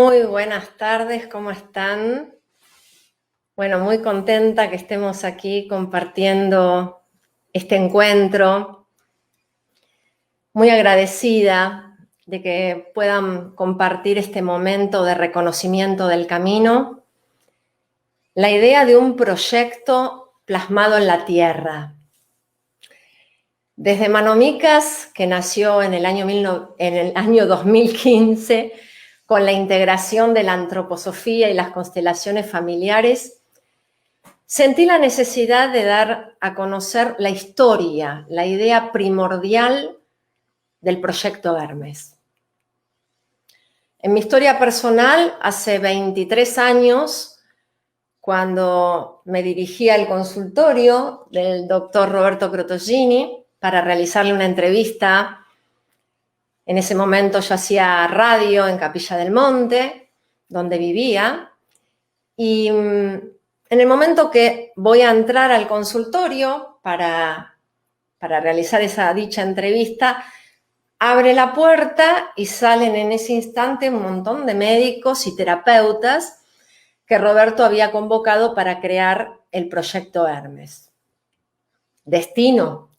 Muy buenas tardes, ¿cómo están? Bueno, muy contenta que estemos aquí compartiendo este encuentro. Muy agradecida de que puedan compartir este momento de reconocimiento del camino. La idea de un proyecto plasmado en la tierra. Desde Manomicas, que nació en el año 2015, con la integración de la antroposofía y las constelaciones familiares, sentí la necesidad de dar a conocer la historia, la idea primordial del proyecto Hermes. En mi historia personal, hace 23 años, cuando me dirigí al consultorio del doctor Roberto Crotogini para realizarle una entrevista. En ese momento yo hacía radio en Capilla del Monte, donde vivía, y en el momento que voy a entrar al consultorio para realizar esa dicha entrevista, abre la puerta y salen en ese instante un montón de médicos y terapeutas que Roberto había convocado para crear el proyecto Hermes. Destino.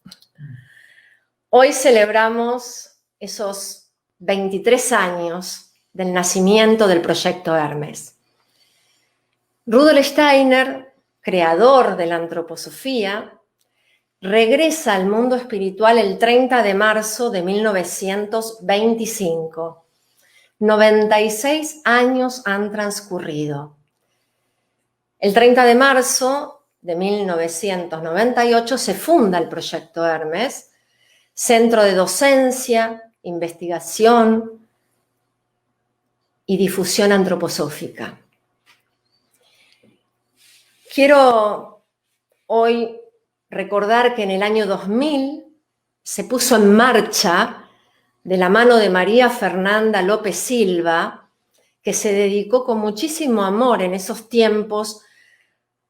Hoy celebramos esos 23 años del nacimiento del proyecto Hermes. Rudolf Steiner, creador de la antroposofía, regresa al mundo espiritual el 30 de marzo de 1925. 96 años han transcurrido. El 30 de marzo de 1998 se funda el proyecto Hermes, centro de docencia, investigación y difusión antroposófica. Quiero hoy recordar que en el año 2000 se puso en marcha, de la mano de María Fernanda López Silva, que se dedicó con muchísimo amor en esos tiempos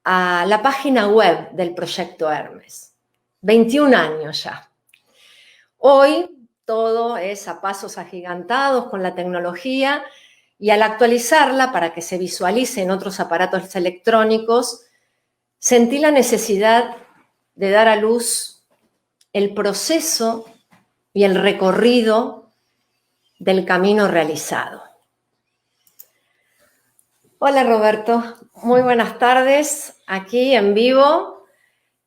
a la página web del proyecto Hermes. 21 años ya. Hoy todo es a pasos agigantados con la tecnología y al actualizarla para que se visualice en otros aparatos electrónicos, sentí la necesidad de dar a luz el proceso y el recorrido del camino realizado. Hola Roberto, muy buenas tardes, aquí en vivo.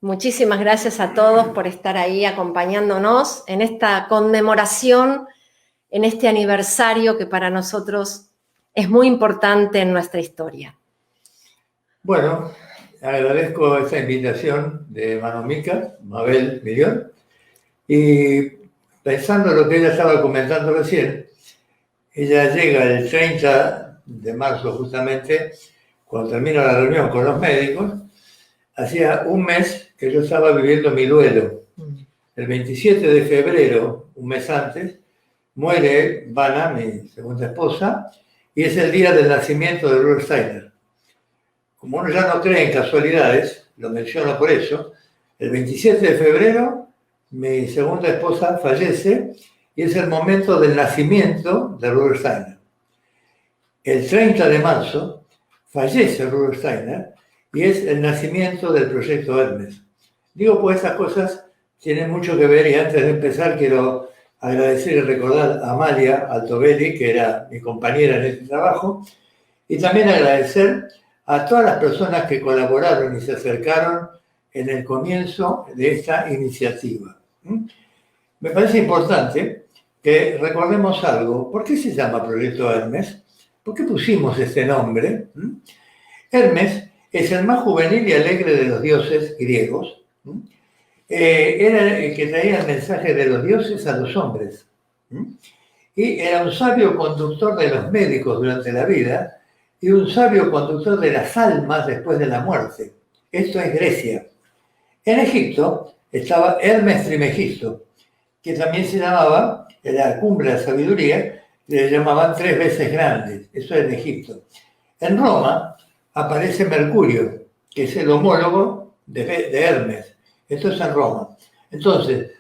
Muchísimas gracias a todos por estar ahí acompañándonos en esta conmemoración, en este aniversario que para nosotros es muy importante en nuestra historia. Bueno, agradezco esta invitación de Manomica, Mabel Millón, y pensando en lo que ella estaba comentando recién, ella llega el 30 de marzo justamente, cuando termina la reunión con los médicos. Hacía un mes que yo estaba viviendo mi duelo. El 27 de febrero, un mes antes, muere Vanna, mi segunda esposa, y es el día del nacimiento de Rudolf Steiner. Como uno ya no cree en casualidades, lo menciono por eso, el 27 de febrero mi segunda esposa fallece y es el momento del nacimiento de Rudolf Steiner. El 30 de marzo fallece Rudolf Steiner y es el nacimiento del proyecto Hermes. Digo, pues estas cosas tienen mucho que ver, y antes de empezar quiero agradecer y recordar a Amalia Altobelli, que era mi compañera en este trabajo, y también agradecer a todas las personas que colaboraron y se acercaron en el comienzo de esta iniciativa. Me parece importante que recordemos algo. ¿Por qué se llama Proyecto Hermes? ¿Por qué pusimos este nombre? Hermes es el más juvenil y alegre de los dioses griegos. Era el que traía el mensaje de los dioses a los hombres. Y era un sabio conductor de los médicos durante la vida y un sabio conductor de las almas después de la muerte. Esto es Grecia. En Egipto estaba Hermes Trimegisto, que también se llamaba, la cumbre de la sabiduría, le llamaban 3 veces grandes. Eso es en Egipto. En Roma aparece Mercurio, que es el homólogo de Hermes. Esto es en Roma. Entonces,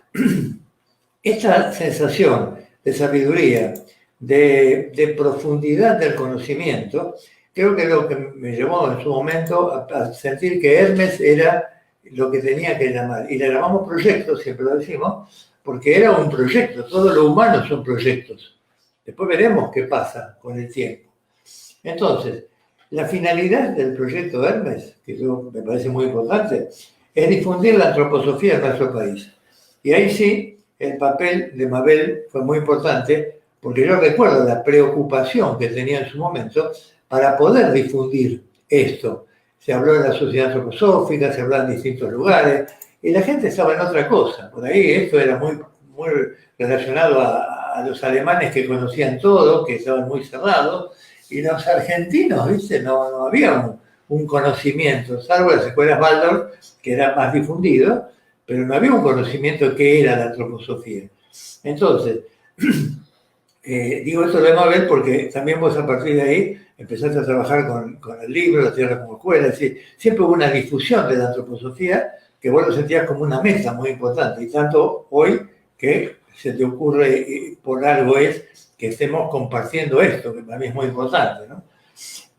esta sensación de sabiduría de profundidad del conocimiento, creo que lo que me llevó en su momento a sentir que Hermes era lo que tenía que llamar. Y le llamamos proyecto, siempre lo decimos, porque era un proyecto. Todo lo humano son proyectos. Después veremos qué pasa con el tiempo. Entonces, la finalidad del proyecto Hermes, que yo me parece muy importante, es difundir la antroposofía en nuestro país. Y ahí sí, el papel de Mabel fue muy importante, porque yo recuerdo la preocupación que tenía en su momento para poder difundir esto. Se habló en la sociedad antroposófica, se habló en distintos lugares, y la gente estaba en otra cosa. Por ahí esto era muy relacionado a los alemanes que conocían todo, que estaban muy cerrados, y los argentinos, ¿viste? No había un conocimiento, salvo las escuelas Waldorf, que era más difundido, pero no había un conocimiento de qué era la antroposofía. Entonces, digo esto de Mabel porque también vos a partir de ahí empezaste a trabajar con el libro, la tierra como escuela, es decir, siempre hubo una difusión de la antroposofía que vos lo sentías como una meta muy importante, y tanto hoy que se te ocurre, por algo es que estemos compartiendo esto, que para mí es muy importante, ¿no?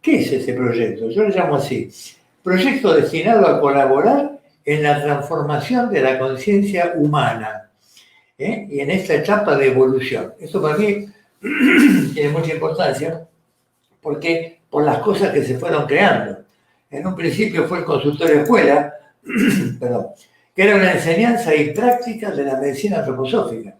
¿Qué es ese proyecto? Yo lo llamo así, proyecto destinado a colaborar en la transformación de la conciencia humana, y en esta etapa de evolución. Esto para mí tiene mucha importancia porque por las cosas que se fueron creando. En un principio fue el consultorio escuela, perdón, que era una enseñanza y práctica de la medicina antroposófica.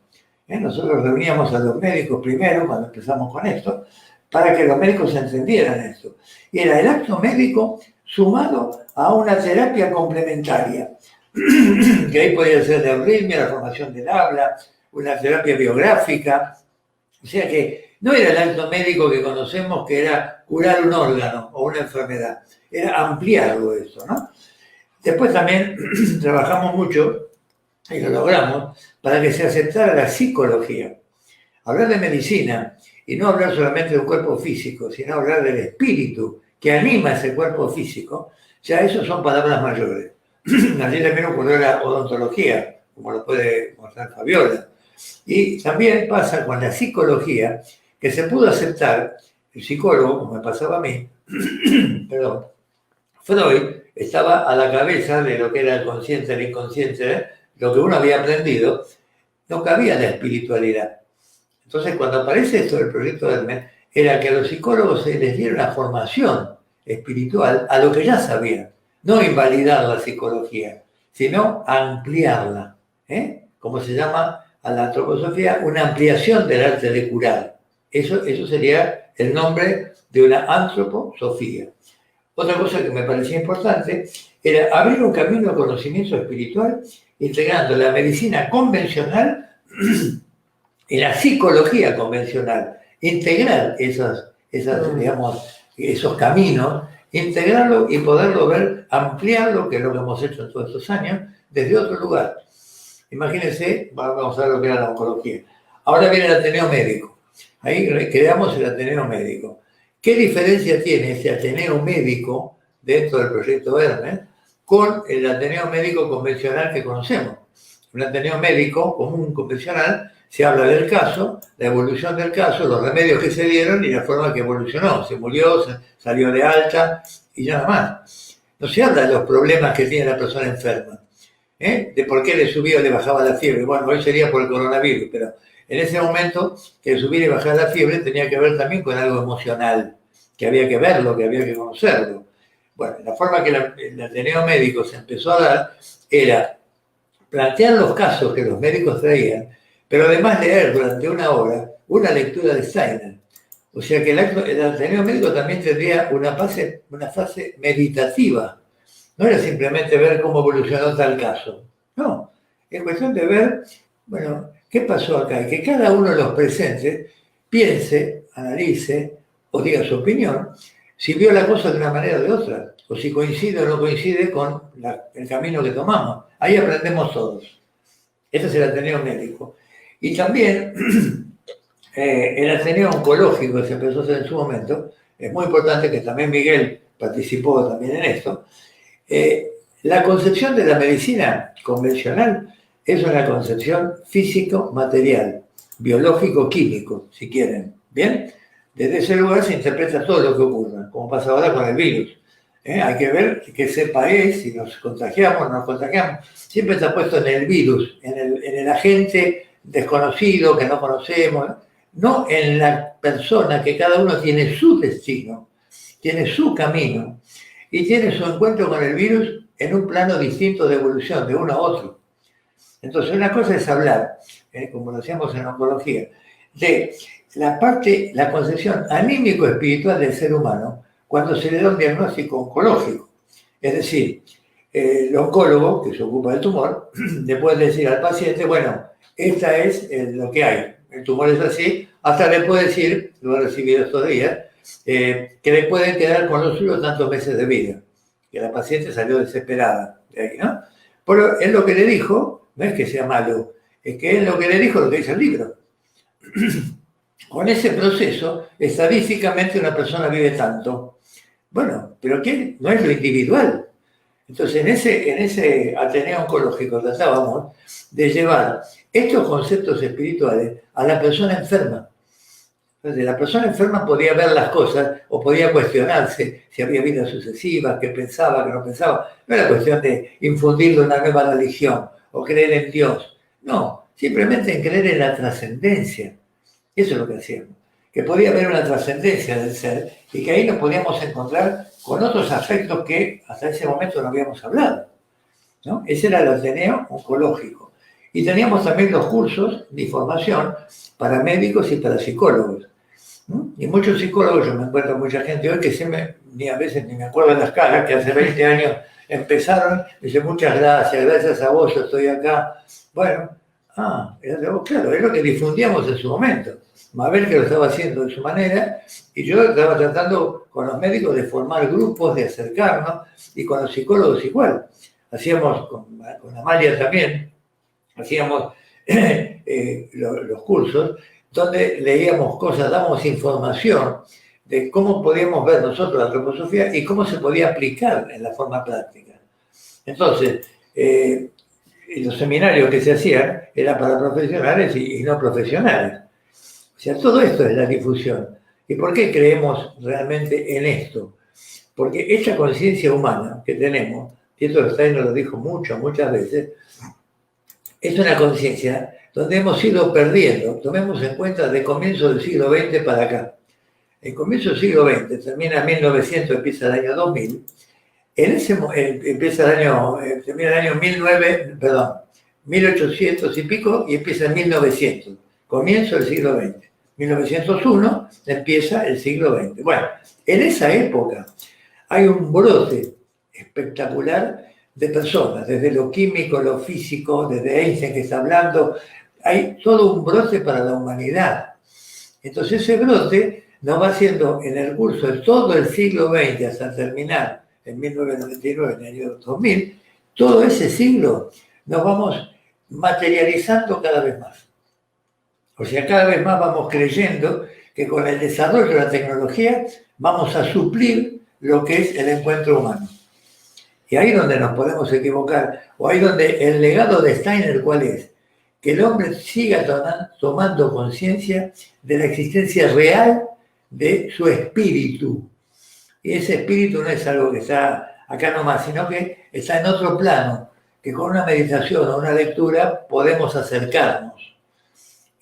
Nosotros reuníamos a los médicos primero, cuando empezamos con esto, para que los médicos entendieran esto. Y era el acto médico sumado a una terapia complementaria, que ahí podía ser la arritmia, la formación del habla, una terapia biográfica. O sea que no era el acto médico que conocemos, que era curar un órgano o una enfermedad, era ampliarlo eso, ¿no? Después también trabajamos mucho, y lo logramos, para que se aceptara la psicología. Hablar de medicina, y no hablar solamente de un cuerpo físico, sino hablar del espíritu que anima ese cuerpo físico, ya eso son palabras mayores. Allí también ocurrió la odontología, como lo puede mostrar Fabiola. Y también pasa con la psicología, que se pudo aceptar, el psicólogo, como me pasaba a mí, perdón, Freud estaba a la cabeza de lo que era el consciente, el inconsciente, lo que uno había aprendido, no cabía la espiritualidad. Entonces, cuando aparece esto del proyecto Hermes, era que a los psicólogos se les diera una formación espiritual a lo que ya sabían. No invalidar la psicología, sino ampliarla. Como se llama a la antroposofía, una ampliación del arte de curar. Eso sería el nombre de una antroposofía. Otra cosa que me parecía importante era abrir un camino de conocimiento espiritual integrando la medicina convencional y la psicología convencional. Integrar esos caminos, integrarlo y poderlo ver, ampliarlo, que es lo que hemos hecho en todos estos años, desde otro lugar. Imagínense, vamos a ver lo que era la oncología. Ahora viene el Ateneo Médico. Ahí creamos el Ateneo Médico. ¿Qué diferencia tiene ese Ateneo Médico dentro del proyecto Hermes con el Ateneo Médico convencional que conocemos? Un Ateneo Médico común, convencional, se habla del caso, la evolución del caso, los remedios que se dieron y la forma que evolucionó. Se murió, salió de alta y nada más. No se habla de los problemas que tiene la persona enferma, de por qué le subía o le bajaba la fiebre. Bueno, hoy sería por el coronavirus, pero en ese momento que subir y bajar la fiebre tenía que ver también con algo emocional, que había que verlo, que había que conocerlo. Bueno, la forma que el Ateneo Médico se empezó a dar era plantear los casos que los médicos traían, pero además leer durante una hora una lectura de Steiner. O sea que el Ateneo Médico también tendría una fase meditativa. No era simplemente ver cómo evolucionó tal caso. No, es cuestión de ver, bueno, ¿qué pasó acá? Y que cada uno de los presentes piense, analice o diga su opinión, si vio la cosa de una manera o de otra, o si coincide o no coincide con el camino que tomamos. Ahí aprendemos todos. Ese es el Ateneo Médico. Y también el Ateneo Oncológico que se empezó a hacer en su momento, es muy importante que también Miguel participó también en esto. La concepción de la medicina convencional es una concepción físico-material, biológico-químico, si quieren. Bien, desde ese lugar se interpreta todo lo que ocurra, como pasa ahora con el virus. Hay que ver qué cepa es, si nos contagiamos o no nos contagiamos. Siempre está puesto en el virus, en el agente desconocido que no conocemos, no en la persona, que cada uno tiene su destino, tiene su camino y tiene su encuentro con el virus en un plano distinto de evolución, de uno a otro. Entonces, una cosa es hablar, como lo hacíamos en oncología, de la concepción anímico-espiritual del ser humano cuando se le da un diagnóstico oncológico. Es decir, el oncólogo, que se ocupa del tumor, le puede decir al paciente, bueno, esta es lo que hay, el tumor es así, hasta le puede decir, lo he recibido estos días, que le pueden quedar con los suyos tantos meses de vida. Que la paciente salió desesperada de ahí, ¿no? Pero él lo que le dijo, no es que sea malo, es que él lo que le dijo lo que dice el libro. Con ese proceso, estadísticamente una persona vive tanto. Bueno, pero ¿qué? No es lo individual. Entonces, en ese Ateneo Oncológico tratábamos de llevar estos conceptos espirituales a la persona enferma. Entonces, la persona enferma podía ver las cosas o podía cuestionarse si había vidas sucesivas, qué pensaba, qué no pensaba. No era cuestión de infundirle una nueva religión o creer en Dios. No, simplemente en creer en la trascendencia. Eso es lo que hacíamos. Que podía haber una trascendencia del ser y que ahí nos podíamos encontrar con otros aspectos que hasta ese momento no habíamos hablado, ¿no? Ese era el Ateneo Oncológico. Y teníamos también los cursos de formación para médicos y para psicólogos, ¿no? Y muchos psicólogos, yo me encuentro mucha gente hoy que ni a veces ni me acuerdo de las caras, que hace 20 años empezaron, me dice muchas gracias a vos, yo estoy acá. Bueno, claro, es lo que difundíamos en su momento. Mabel, que lo estaba haciendo de su manera, y yo estaba tratando con los médicos de formar grupos, de acercarnos, y con los psicólogos igual. Hacíamos, con Amalia también, hacíamos los cursos, donde leíamos cosas, dábamos información de cómo podíamos ver nosotros la antroposofía y cómo se podía aplicar en la forma práctica. Entonces, los seminarios que se hacían eran para profesionales y no profesionales. O sea, todo esto es la difusión. ¿Y por qué creemos realmente en esto? Porque esta conciencia humana que tenemos, y esto Steiner lo dijo muchas veces, es una conciencia donde hemos ido perdiendo. Tomemos en cuenta de comienzo del siglo XX para acá. El comienzo del siglo XX termina en 1900, empieza el año 2000. Termina el año 1800 y pico y empieza en 1900. Comienzo del siglo XX. 1901 empieza el siglo XX. Bueno, en esa época hay un brote espectacular de personas, desde lo químico, lo físico, desde Einstein que está hablando, hay todo un brote para la humanidad. Entonces ese brote nos va haciendo en el curso de todo el siglo XX hasta terminar en 1999, en el año 2000, todo ese siglo nos vamos materializando cada vez más. O sea, cada vez más vamos creyendo que con el desarrollo de la tecnología vamos a suplir lo que es el encuentro humano. Y ahí es donde nos podemos equivocar, o ahí donde el legado de Steiner, ¿cuál es? Que el hombre siga tomando conciencia de la existencia real de su espíritu. Y ese espíritu no es algo que está acá nomás, sino que está en otro plano, que con una meditación o una lectura podemos acercarnos.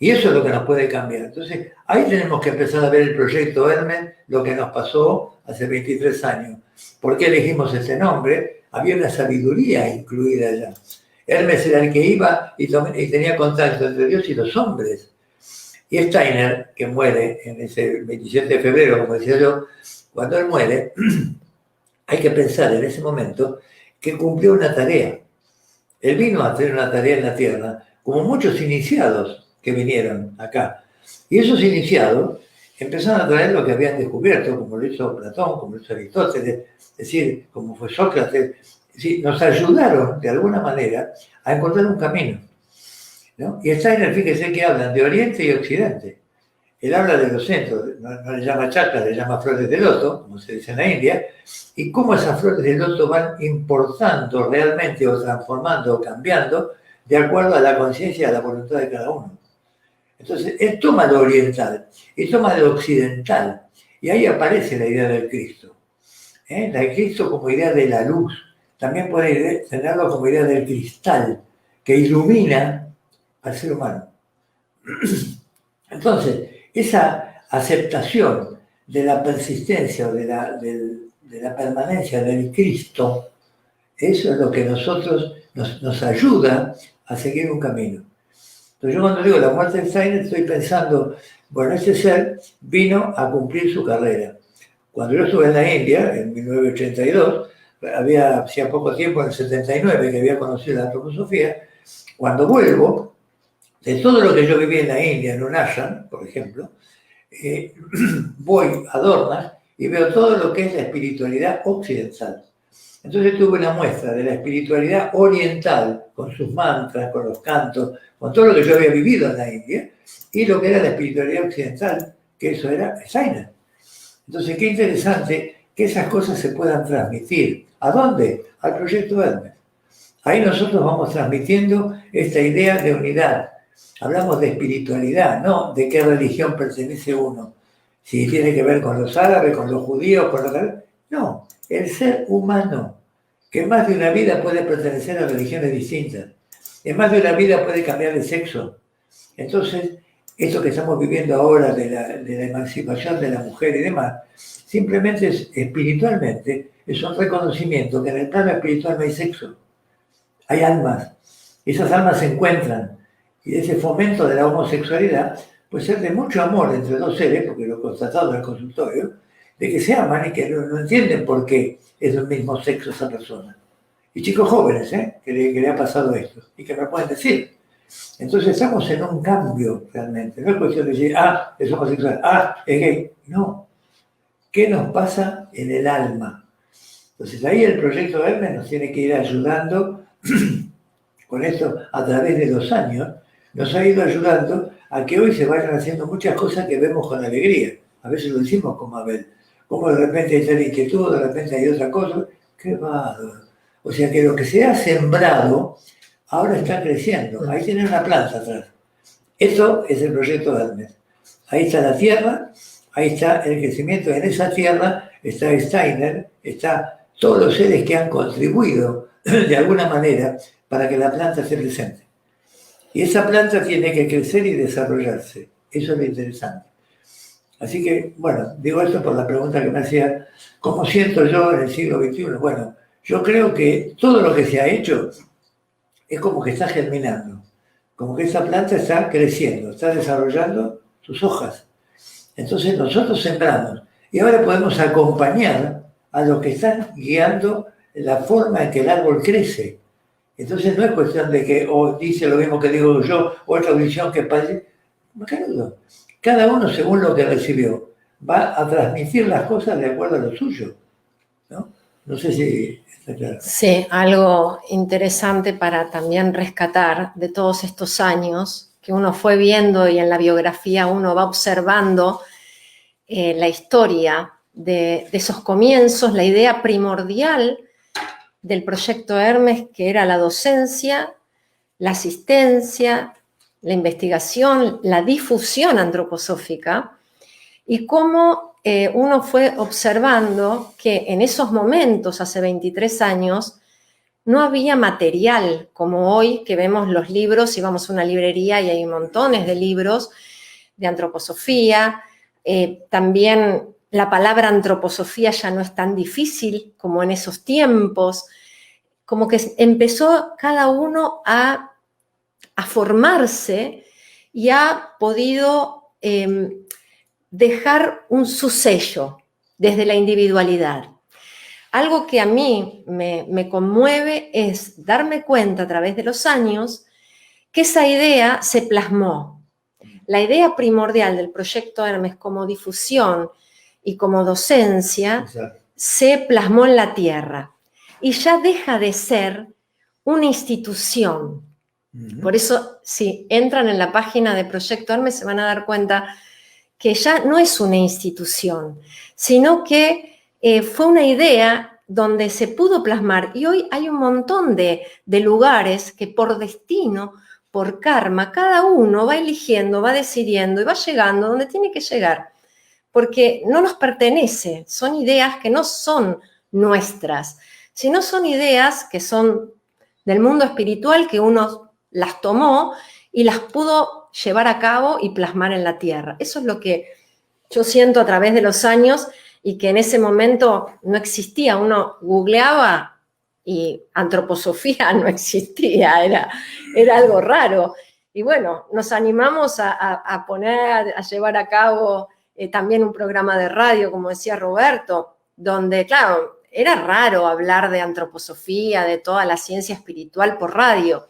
Y eso es lo que nos puede cambiar. Entonces, ahí tenemos que empezar a ver el proyecto Hermes, lo que nos pasó hace 23 años. ¿Por qué elegimos ese nombre? Había una sabiduría incluida allá. Hermes era el que iba y tenía contacto entre Dios y los hombres. Y Steiner, que muere en ese 27 de febrero, como decía yo, cuando él muere, hay que pensar en ese momento que cumplió una tarea. Él vino a hacer una tarea en la tierra, como muchos iniciados que vinieron acá. Y esos iniciados empezaron a traer lo que habían descubierto, como lo hizo Platón, como lo hizo Aristóteles, es decir, como fue Sócrates. Es decir, nos ayudaron de alguna manera a encontrar un camino, ¿no? Y Steiner, fíjese que hablan de Oriente y Occidente. Él habla de los centros, no le llama chakras, le llama flores de loto, como se dice en la India, y cómo esas flores de loto van importando realmente o transformando o cambiando de acuerdo a la conciencia y a la voluntad de cada uno. Entonces, él toma lo oriental y toma lo occidental. Y ahí aparece la idea del Cristo. La de Cristo como idea de la luz. También puede tenerlo como idea del cristal, que ilumina al ser humano. Entonces, esa aceptación de la persistencia o de la permanencia del Cristo, eso es lo que nos ayuda a seguir un camino. Entonces yo cuando digo la muerte de Steiner estoy pensando, bueno, este ser vino a cumplir su carrera. Cuando yo estuve en la India, en 1982, hacía poco tiempo, en el 79, que había conocido la antroposofía, cuando vuelvo, de todo lo que yo viví en la India, en un ashram, por ejemplo, voy a Dornas y veo todo lo que es la espiritualidad occidental. Entonces tuve una muestra de la espiritualidad oriental, con sus mantras, con los cantos, con todo lo que yo había vivido en la India, y lo que era la espiritualidad occidental, que eso era Steiner. Entonces, qué interesante que esas cosas se puedan transmitir. ¿A dónde? Al Proyecto Hermes. Ahí nosotros vamos transmitiendo esta idea de unidad. Hablamos de espiritualidad, no de qué religión pertenece uno. Si tiene que ver con los árabes, con los judíos, con los... No, el ser humano, que en más de una vida puede pertenecer a religiones distintas. En más de una vida puede cambiar de sexo. Entonces, esto que estamos viviendo ahora de la emancipación de la mujer y demás, simplemente espiritualmente es un reconocimiento que en el plano espiritual no hay sexo. Hay almas. Esas almas se encuentran. Y ese fomento de la homosexualidad puede ser de mucho amor entre dos seres, porque lo he constatado en el consultorio, de que se aman y que no entienden por qué es del mismo sexo esa persona. Y chicos jóvenes, que le ha pasado esto y que me pueden decir. Entonces estamos en un cambio realmente. No es cuestión de decir, es homosexual, es gay. No. ¿Qué nos pasa en el alma? Entonces ahí el Proyecto Hermes nos tiene que ir ayudando con esto a través de los años. Nos ha ido ayudando a que hoy se vayan haciendo muchas cosas que vemos con alegría. A veces lo decimos como Abel. Como de repente hay tal inquietud, de repente hay otra cosa. ¡Qué bárbaro! O sea que lo que se ha sembrado ahora está creciendo. Ahí tiene una planta atrás. Eso es el Proyecto Hermes. Ahí está la tierra, ahí está el crecimiento. En esa tierra está Steiner, está todos los seres que han contribuido de alguna manera para que la planta esté presente. Y esa planta tiene que crecer y desarrollarse. Eso es lo interesante. Así que, bueno, digo esto por la pregunta que me hacía, ¿cómo siento yo en el siglo XXI? Bueno, yo creo que todo lo que se ha hecho es como que está germinando, como que esa planta está creciendo, está desarrollando sus hojas. Entonces nosotros sembramos y ahora podemos acompañar a los que están guiando la forma en que el árbol crece. Entonces no es cuestión de que dice lo mismo que digo yo, otra visión que parece. Cada uno según lo que recibió va a transmitir las cosas de acuerdo a lo suyo. No sé si está claro. Sí, algo interesante para también rescatar de todos estos años que uno fue viendo y en la biografía uno va observando la historia de esos comienzos, la idea primordial del Proyecto Hermes, que era la docencia, la asistencia, la investigación, la difusión antroposófica, y cómo uno fue observando que en esos momentos, hace 23 años, no había material como hoy, que vemos los libros y vamos a una librería y hay montones de libros de antroposofía. También la palabra antroposofía ya no es tan difícil como en esos tiempos. Como que empezó cada uno a formarse y ha podido dejar su sello desde la individualidad. Algo que a mí me conmueve es darme cuenta a través de los años que esa idea se plasmó. La idea primordial del Proyecto Hermes como difusión y como docencia se plasmó en la tierra y ya deja de ser una institución. Por eso, si entran en la página de Proyecto Hermes, se van a dar cuenta que ya no es una institución, sino que fue una idea donde se pudo plasmar. Y hoy hay un montón de lugares que por destino por karma, cada uno va eligiendo, va decidiendo y va llegando donde tiene que llegar, porque no nos pertenece, son ideas que no son nuestras, sino son ideas que son del mundo espiritual, que uno las tomó y las pudo llevar a cabo y plasmar en la tierra. Eso es lo que yo siento a través de los años y que en ese momento no existía. Uno googleaba y antroposofía no existía, era algo raro. Y bueno, nos animamos a poner, a llevar a cabo también un programa de radio, como decía Roberto, donde, claro, era raro hablar de antroposofía, de toda la ciencia espiritual por radio.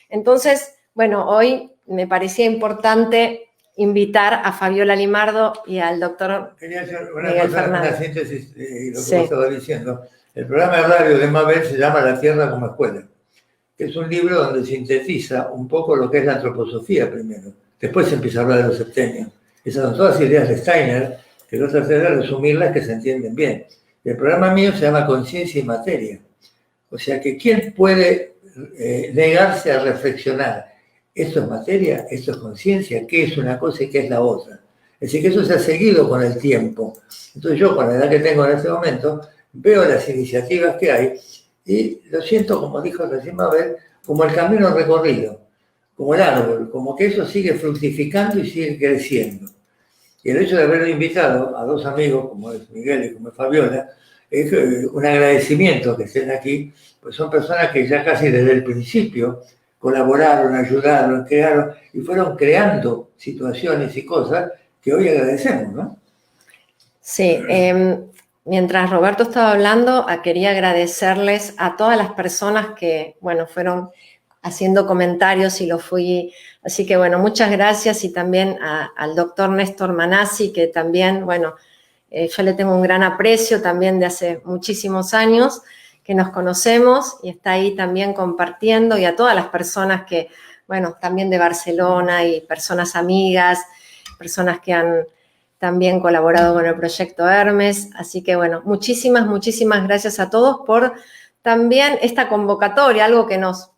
Entonces, bueno, hoy me parecía importante invitar a Fabiola Limardo y al doctor Miguel Fernández. Una síntesis de lo que vos estabas diciendo. El programa de radio de Mabel se llama La Tierra como Escuela, que es un libro donde sintetiza un poco lo que es la antroposofía primero. Después se empieza a hablar de los septenios. Esas son todas ideas de Steiner, que yo traté de resumirlas que se entienden bien. El programa mío se llama Conciencia y Materia. O sea que ¿quién puede negarse a reflexionar? ¿Esto es materia? ¿Esto es conciencia? ¿Qué es una cosa y qué es la otra? Es decir, que eso se ha seguido con el tiempo. Entonces yo, con la edad que tengo en este momento, veo las iniciativas que hay y lo siento, como dijo recién Mabel, como el camino recorrido, como el árbol, como que eso sigue fructificando y sigue creciendo. Y el hecho de haberlo invitado a dos amigos, como es Miguel y como es Fabiola, es un agradecimiento que estén aquí, pues son personas que ya casi desde el principio colaboraron, ayudaron, crearon y fueron creando situaciones y cosas que hoy agradecemos, ¿no? Sí, mientras Roberto estaba hablando, quería agradecerles a todas las personas que, bueno, fueron haciendo comentarios y lo fui. Así que, bueno, muchas gracias y también al doctor Néstor Manassi, que también, bueno, yo le tengo un gran aprecio también de hace muchísimos años que nos conocemos y está ahí también compartiendo, y a todas las personas que, bueno, también de Barcelona y personas amigas, personas que han también colaborado con el proyecto Hermes. Así que, bueno, muchísimas, muchísimas gracias a todos por también esta convocatoria, algo que nos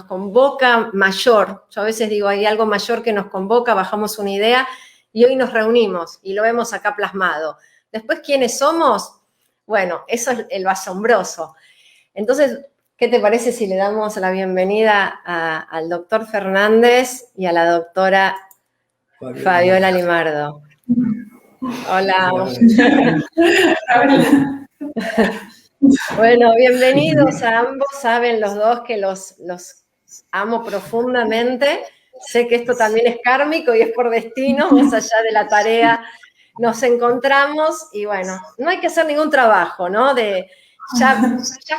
convoca mayor. Yo a veces digo, hay algo mayor que nos convoca, bajamos una idea y hoy nos reunimos y lo vemos acá plasmado. Después, ¿quiénes somos? Bueno, eso es lo asombroso. Entonces, ¿qué te parece si le damos la bienvenida al doctor Fernández y a la doctora Fabiola Limardo? Hola. Bueno, bienvenidos a ambos. Saben los dos que los amo profundamente. Sé que esto también es kármico y es por destino, más allá de la tarea. Nos encontramos y bueno, no hay que hacer ningún trabajo, ¿no? Ya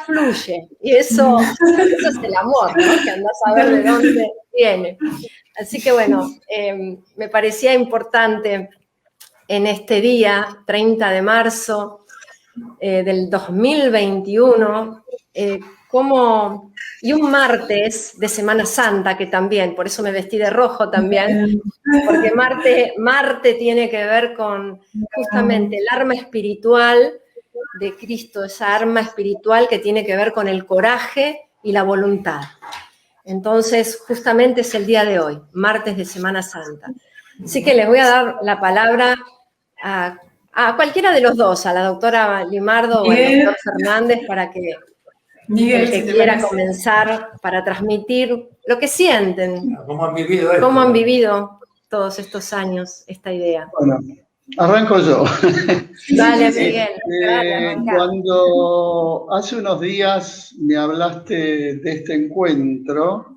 fluye. Y eso es el amor, ¿no? Que andás a ver de dónde viene. Así que bueno, me parecía importante en este día, 30 de marzo del 2021, y un martes de Semana Santa, que también, por eso me vestí de rojo también, porque Marte tiene que ver con justamente el arma espiritual de Cristo, esa arma espiritual que tiene que ver con el coraje y la voluntad. Entonces, justamente es el día de hoy, martes de Semana Santa. Así que les voy a dar la palabra a cualquiera de los dos, a la doctora Limardo o al doctor Fernández, para que el que quiera comenzar, para transmitir lo que sienten. ¿Cómo han vivido esto? ¿Cómo han vivido todos estos años esta idea? Bueno, arranco yo. Dale, Miguel. Cuando hace unos días me hablaste de este encuentro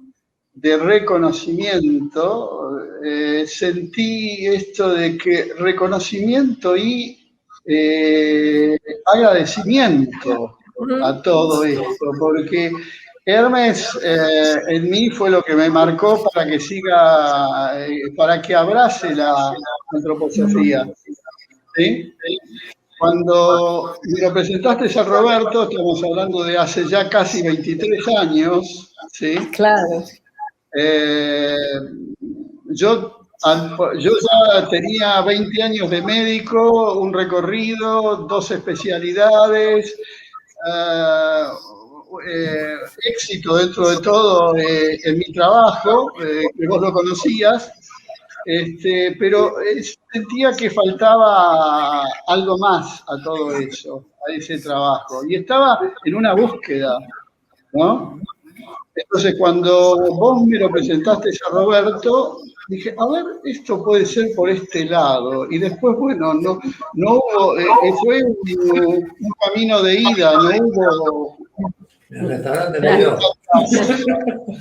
de reconocimiento, sentí esto de que reconocimiento y agradecimiento a todo esto, porque Hermes en mí fue lo que me marcó para que siga, para que abrace la antroposofía. ¿Sí? Cuando me lo presentaste a Roberto, estamos hablando de hace ya casi 23 años, ¿sí? Claro. Yo ya tenía 20 años de médico, un recorrido, 2 especialidades, éxito dentro de todo en mi trabajo, que vos lo conocías, pero sentía que faltaba algo más a todo eso, a ese trabajo. Y estaba en una búsqueda, ¿no? Entonces, cuando vos me lo presentaste a Roberto, dije, a ver, esto puede ser por este lado. Y después, bueno, no hubo, fue un camino de ida, no hubo... El restaurante me dio.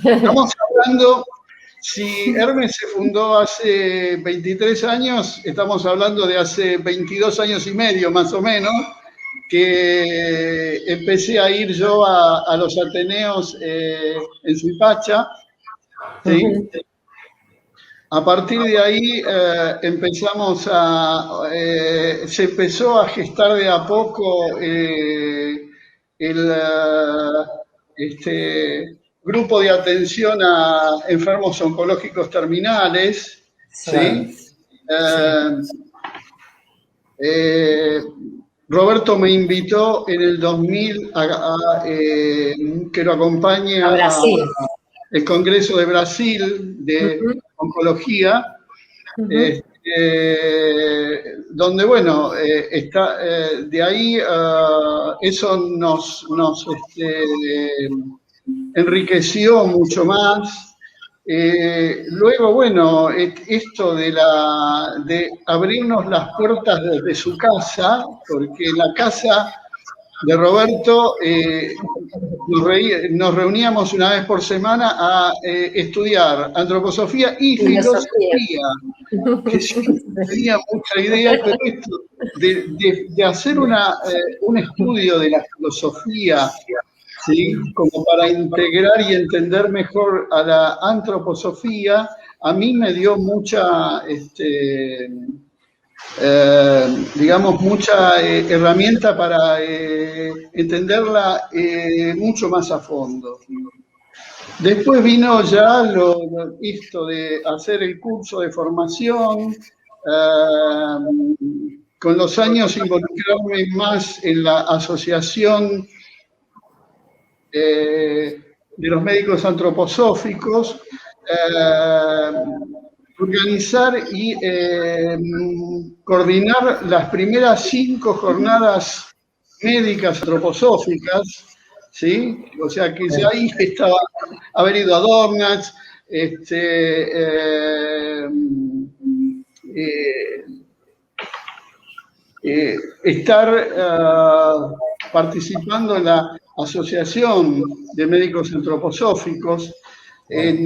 Estamos hablando, si Hermes se fundó hace 23 años, estamos hablando de hace 22 años y medio, más o menos, que empecé a ir yo a los Ateneos en Suipacha, ¿sí? A partir de ahí se empezó a gestar de a poco el grupo de atención a enfermos oncológicos terminales, ¿sí? Roberto me invitó en el 2000 que lo acompañe a Brasil. El Congreso de Brasil de Oncología, donde, bueno, de ahí eso nos enriqueció mucho más. Luego, bueno, esto de abrirnos las puertas desde su casa, porque la casa de Roberto nos reuníamos una vez por semana a estudiar antroposofía y filosofía, que sí tenía mucha idea, pero esto de hacer un estudio de la filosofía, ¿sí? Como para integrar y entender mejor a la antroposofía, a mí me dio mucha, digamos, mucha herramienta para entenderla mucho más a fondo. Después vino ya esto de hacer el curso de formación, con los años involucrarme más en la asociación de los médicos antroposóficos, organizar y coordinar las primeras 5 jornadas médicas antroposóficas, ¿sí? O sea que ya ahí estaba, haber ido a Dornach, estar participando en la Asociación de Médicos Antroposóficos, en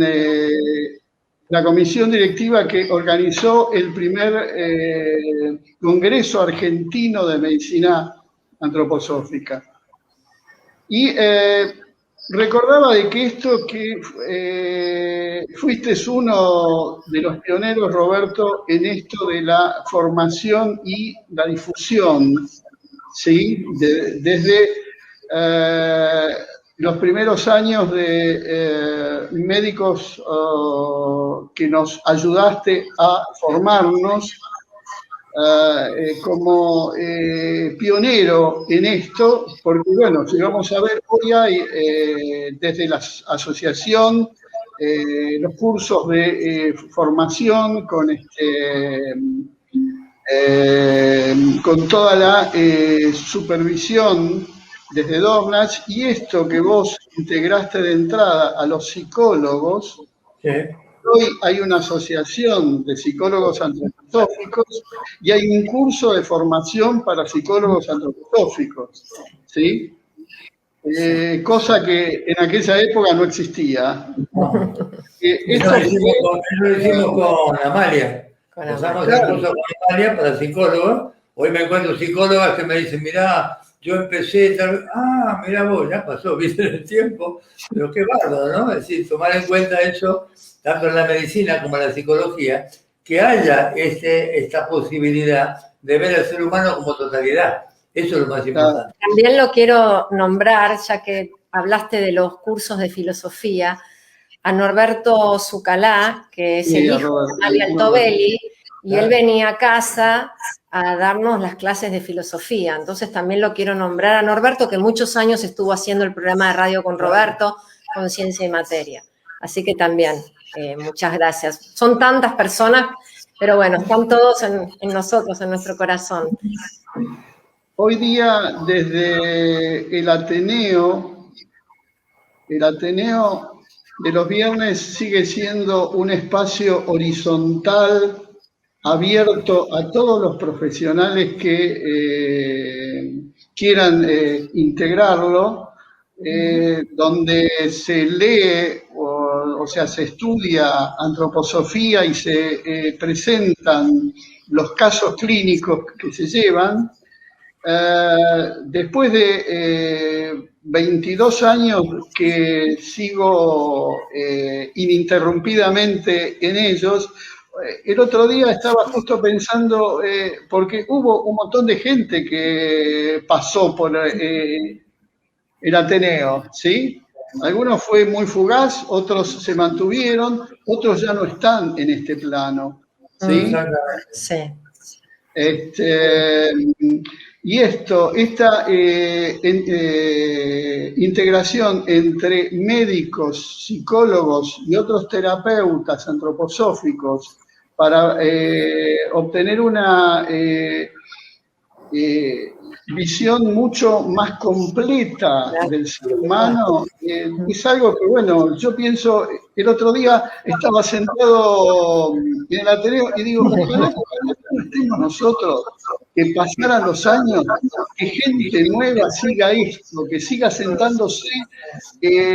la comisión directiva que organizó el primer Congreso Argentino de Medicina Antroposófica. Y recordaba de que esto que fuiste uno de los pioneros, Roberto, en esto de la formación y la difusión, ¿sí? Desde los primeros años de médicos que nos ayudaste a formarnos como pionero en esto, porque bueno, si vamos a ver, hoy hay desde la asociación los cursos de formación con toda la supervisión desde Dornach, y esto que vos integraste de entrada a los psicólogos. Sí. Hoy hay una asociación de psicólogos antroposóficos y hay un curso de formación para psicólogos antroposóficos, ¿sí? Cosa que en aquella época no existía. Eso lo hicimos con Amalia. Usamos el curso con Amalia para psicólogos. Hoy me encuentro psicólogas que me dicen, mirá, yo empecé, mirá vos, ya pasó, viste el tiempo, pero qué bárbaro, ¿no? Es decir, tomar en cuenta eso, tanto en la medicina como en la psicología, que haya esta posibilidad de ver al ser humano como totalidad. Eso es lo más importante. También lo quiero nombrar, ya que hablaste de los cursos de filosofía, a Norberto Zucalá, que es el hijo de Amalia Altobelli, y él venía a casa a darnos las clases de filosofía. Entonces también lo quiero nombrar a Norberto, que muchos años estuvo haciendo el programa de radio con Roberto, Conciencia y Materia. Así que también, muchas gracias. Son tantas personas, pero bueno, están todos en nosotros, en nuestro corazón. Hoy día, desde el Ateneo de los viernes sigue siendo un espacio horizontal, abierto a todos los profesionales que quieran integrarlo, donde se lee, o sea, se estudia antroposofía y se presentan los casos clínicos que se llevan. Después de 22 años que sigo ininterrumpidamente en ellos, el otro día estaba justo pensando, porque hubo un montón de gente que pasó por el Ateneo, ¿sí? Algunos fue muy fugaz, otros se mantuvieron, otros ya no están en este plano, ¿sí? Sí. Y esta integración entre médicos, psicólogos y otros terapeutas antroposóficos para obtener una visión mucho más completa del ser humano, es algo que, bueno, yo pienso, el otro día estaba sentado en el Ateneo y digo, ojalá no estemos nosotros, que pasaran los años, que gente nueva siga esto, que siga sentándose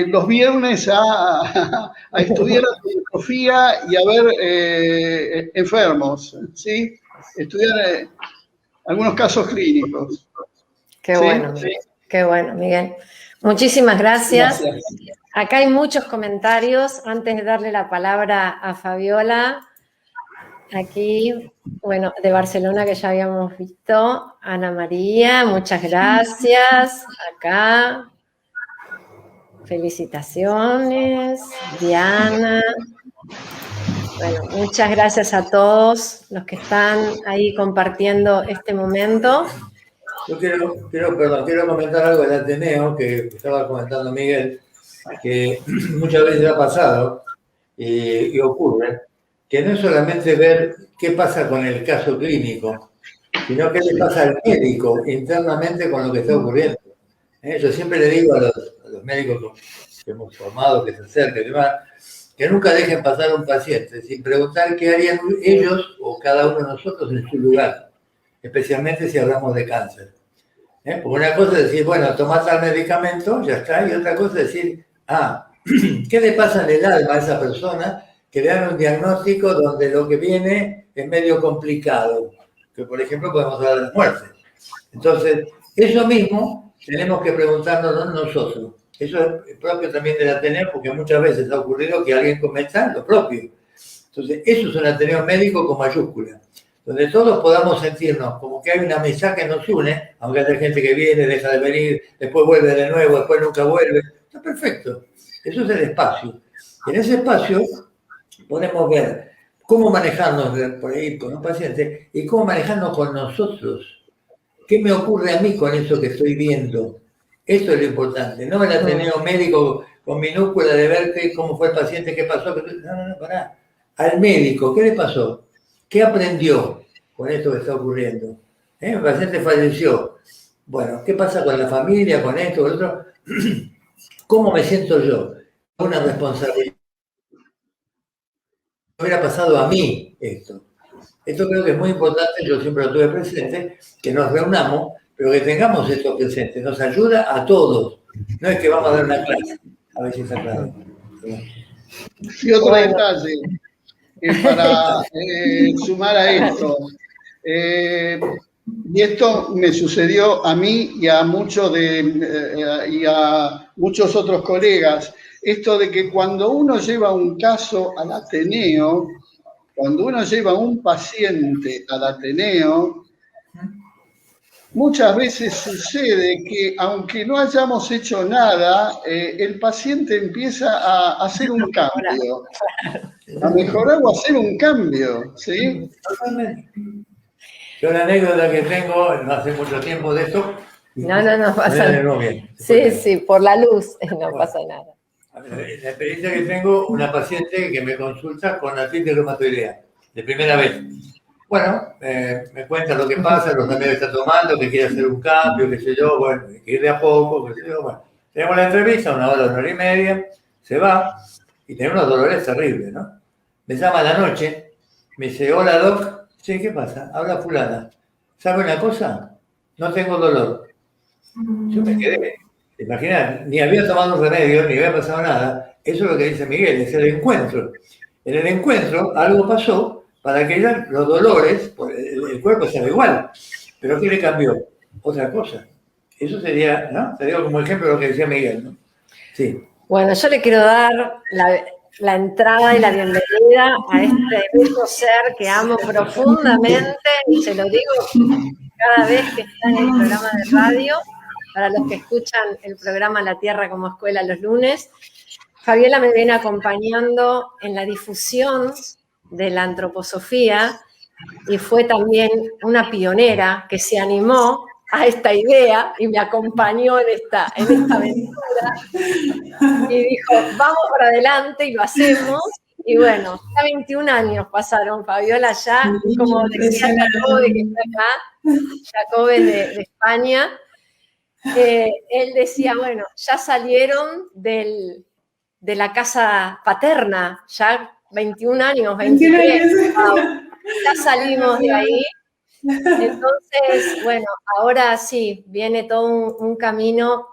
los viernes a estudiar filosofía y a ver enfermos, ¿sí? Estudiar algunos casos clínicos. Qué bueno, Miguel. Qué bueno, Miguel. Muchísimas gracias. Acá hay muchos comentarios. Antes de darle la palabra a Fabiola, aquí, bueno, de Barcelona que ya habíamos visto, Ana María, muchas gracias. Acá, felicitaciones. Diana. Bueno, muchas gracias a todos los que están ahí compartiendo este momento. Yo quiero comentar algo del Ateneo que estaba comentando Miguel, que muchas veces ha pasado y ocurre, que no es solamente ver qué pasa con el caso clínico, sino qué le pasa al médico internamente con lo que está ocurriendo. Yo siempre le digo a los médicos que hemos formado, que se acerquen y demás, que nunca dejen pasar a un paciente sin preguntar qué harían ellos o cada uno de nosotros en su lugar, especialmente si hablamos de cáncer. Porque una cosa es decir, bueno, tomar tal medicamento, ya está, y otra cosa es decir, ¿qué le pasa en el alma a esa persona que le dan un diagnóstico donde lo que viene es medio complicado? Que, por ejemplo, podemos hablar de muerte. Entonces, eso mismo tenemos que preguntarnos nosotros. Eso es propio también del Ateneo, porque muchas veces ha ocurrido que alguien cometa lo propio. Entonces, eso es un Ateneo médico con mayúscula, donde todos podamos sentirnos como que hay una amistad que nos une, aunque haya gente que viene, deja de venir, después vuelve de nuevo, después nunca vuelve. Está perfecto. Eso es el espacio. Y en ese espacio podemos ver cómo manejarnos por ahí con un paciente y cómo manejarnos con nosotros. ¿Qué me ocurre a mí con eso que estoy viendo? Eso es lo importante. No el Ateneo médico con minúscula de verte cómo fue el paciente, qué pasó. No, pará. Al médico, ¿qué le pasó? ¿Qué aprendió con esto que está ocurriendo? El paciente falleció. Bueno, ¿qué pasa con la familia, con esto, con lo otro? ¿Cómo me siento yo? Una responsabilidad. ¿Qué hubiera pasado a mí esto? Esto creo que es muy importante, yo siempre lo tuve presente, que nos reunamos, pero que tengamos esto presente. Nos ayuda a todos. No es que vamos a dar una clase. A ver si está claro. Y otro detalle. Para sumar a esto, y esto me sucedió a mí y a muchos otros colegas, esto de que cuando uno lleva un caso al Ateneo, cuando uno lleva un paciente al Ateneo, muchas veces sucede que aunque no hayamos hecho nada, el paciente empieza a hacer un cambio. A mejorar o hacer un cambio, ¿sí? Yo la anécdota que tengo, no hace mucho tiempo de esto. No pasa nada. Sí, por la luz no pasa nada. La experiencia que tengo, una paciente que me consulta con artritis reumatoidea, de primera vez. Bueno, me cuenta lo que pasa, los remedios que está tomando, que quiere hacer un cambio, qué sé yo, bueno, que ir de a poco, qué sé yo, bueno. Tenemos la entrevista, 1 hora y media, se va, y tiene unos dolores terribles, ¿no? Me llama a la noche, me dice, hola doc, sí, ¿qué pasa? Habla fulana. ¿Sabe una cosa? No tengo dolor. Yo me quedé. Imaginá, ni había tomado un remedio, ni había pasado nada. Eso es lo que dice Miguel, es el encuentro. En el encuentro algo pasó para que ella, los dolores, el cuerpo estaba igual. Pero ¿qué le cambió? Otra cosa. Eso sería, ¿no? Sería como ejemplo de lo que decía Miguel, ¿no? Sí. Bueno, yo le quiero dar la entrada y la bienvenida a este bello ser que amo profundamente, y se lo digo cada vez que está en el programa de radio, para los que escuchan el programa La Tierra como Escuela los lunes. Fabiola me viene acompañando en la difusión de la antroposofía y fue también una pionera que se animó a esta idea y me acompañó en esta aventura y dijo, vamos para adelante y lo hacemos. Y bueno, ya 21 años pasaron, Fabiola, ya, como decía Jacobe, que está acá, Jacobe de España, él decía, bueno, ya salieron de la casa paterna, ya 21 años, 23, ya salimos de ahí. Entonces, bueno, ahora sí, viene todo un camino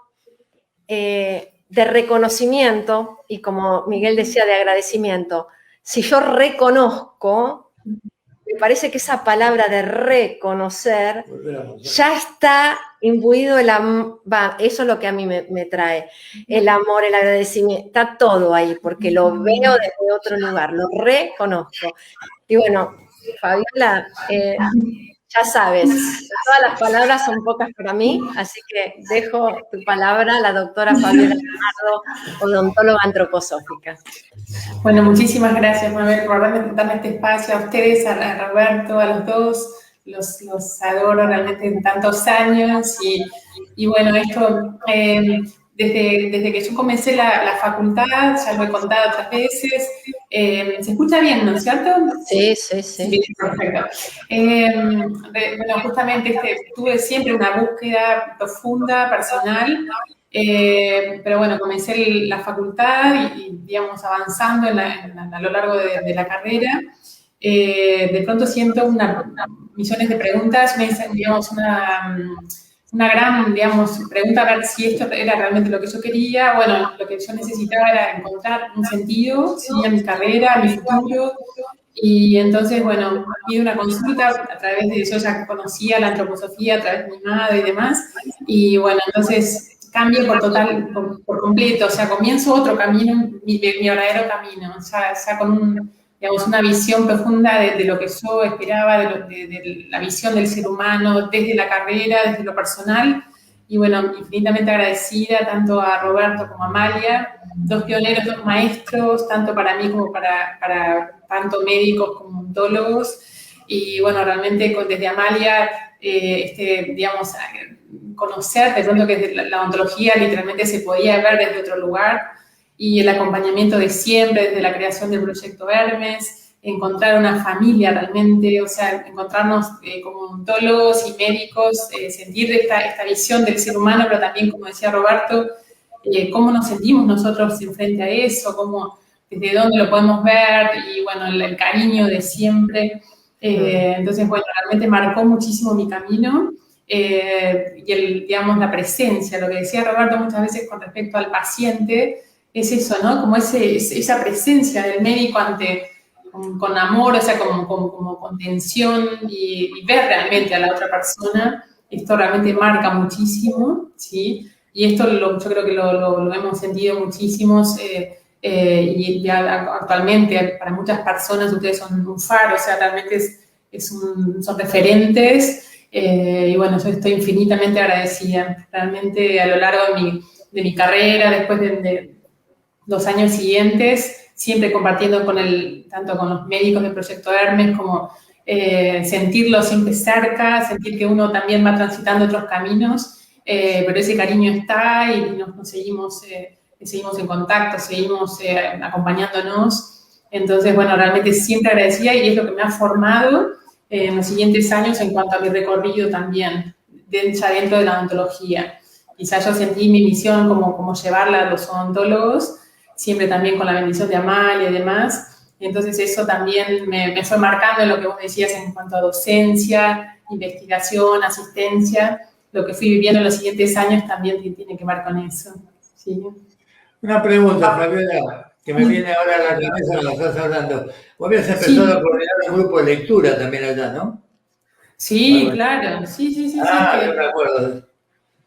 de reconocimiento y, como Miguel decía, de agradecimiento. Si yo reconozco, me parece que esa palabra de reconocer ya está imbuido el amor, eso es lo que a mí me trae, el amor, el agradecimiento, está todo ahí, porque lo veo desde otro lugar, lo reconozco. Y bueno, Fabiola, ya sabes, todas las palabras son pocas para mí, así que dejo tu palabra a la doctora Fabiola Leonardo, odontóloga antroposófica. Bueno, muchísimas gracias, Mabel, por darme este espacio, a ustedes, a Roberto, a los dos, los adoro realmente en tantos años, y bueno, esto, desde que yo comencé la facultad, ya lo he contado otras veces, ¿se escucha bien, no es cierto? Sí. Sí, perfecto. Bueno, justamente tuve siempre una búsqueda profunda, personal, pero bueno, comencé la facultad y digamos, avanzando a lo largo de la carrera, de pronto siento millones de preguntas, digamos, una gran, digamos, pregunta a ver si esto era realmente lo que yo quería. Bueno, lo que yo necesitaba era encontrar un sentido, ¿sí?, a mi carrera, a mi futuro. Y entonces, bueno, pido una consulta a través de, yo ya conocía la antroposofía a través de mi madre y demás, y bueno, entonces cambio por completo, o sea, comienzo otro camino, mi verdadero camino, ya con digamos, una visión profunda de lo que yo esperaba, de la visión del ser humano, desde la carrera, desde lo personal, y bueno, infinitamente agradecida tanto a Roberto como a Amalia, dos pioneros, dos maestros, tanto para mí como para tanto médicos como odontólogos, y bueno, realmente desde Amalia, digamos, conocer de pronto que la odontología literalmente se podía ver desde otro lugar, y el acompañamiento de siempre, desde la creación del proyecto Hermes, encontrar una familia realmente, o sea, encontrarnos como odontólogos y médicos, sentir esta visión del ser humano, pero también, como decía Roberto, cómo nos sentimos nosotros frente a eso, desde dónde lo podemos ver, y bueno, el cariño de siempre. Entonces, bueno, realmente marcó muchísimo mi camino, y digamos, la presencia, lo que decía Roberto muchas veces con respecto al paciente, es eso, ¿no? Como esa presencia del médico con amor, o sea, como contención, y ver realmente a la otra persona. Esto realmente marca muchísimo, ¿sí? Y esto yo creo que lo hemos sentido muchísimos, y ya actualmente para muchas personas ustedes son un faro, o sea, realmente son referentes, y bueno, yo estoy infinitamente agradecida. Realmente a lo largo de mi carrera, después de los años siguientes, siempre compartiendo tanto con los médicos del Proyecto Hermes como sentirlo siempre cerca, sentir que uno también va transitando otros caminos, pero ese cariño está y nos seguimos en contacto, seguimos acompañándonos. Entonces, bueno, realmente siempre agradecida y es lo que me ha formado en los siguientes años en cuanto a mi recorrido también, ya dentro de la odontología. Quizás yo sentí mi misión como llevarla a los odontólogos, siempre también con la bendición de Amalia y demás. Entonces eso también me fue marcando en lo que vos decías en cuanto a docencia, investigación, asistencia. Lo que fui viviendo en los siguientes años también tiene que ver con eso. ¿Sí? Una pregunta, Fabiola, que me viene ahora a la cabeza cuando estás hablando. Vos habías empezado a coordinar un grupo de lectura también allá, ¿no? Sí, claro. Sí. No me acuerdo.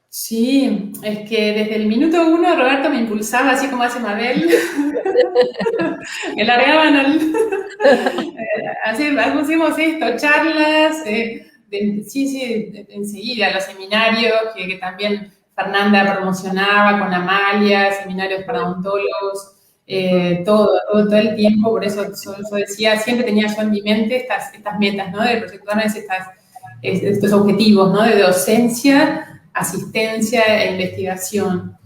Sí, es que desde el minuto 1 Roberto me impulsaba, así como hace Mabel. Me largaban hacemos esto, charlas, enseguida los seminarios que también Fernanda promocionaba con Amalia, seminarios para odontólogos, todo el tiempo. Por eso yo decía, siempre tenía yo en mi mente estas metas, ¿no? De proyecto Hermes, estos objetivos, ¿no? De docencia, asistencia e investigación.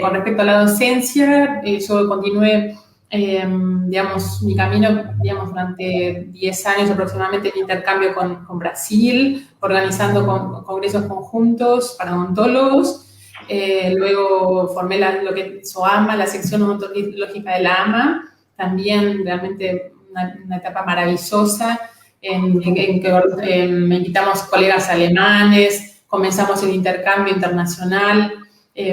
Con respecto a la docencia, yo continué, digamos, mi camino, digamos, durante 10 años aproximadamente en intercambio con Brasil, organizando congresos conjuntos para odontólogos. Luego formé lo que es SOAMA, la sección odontológica de la AMA, también realmente una etapa maravillosa en que me invitamos colegas alemanes, comenzamos el intercambio internacional,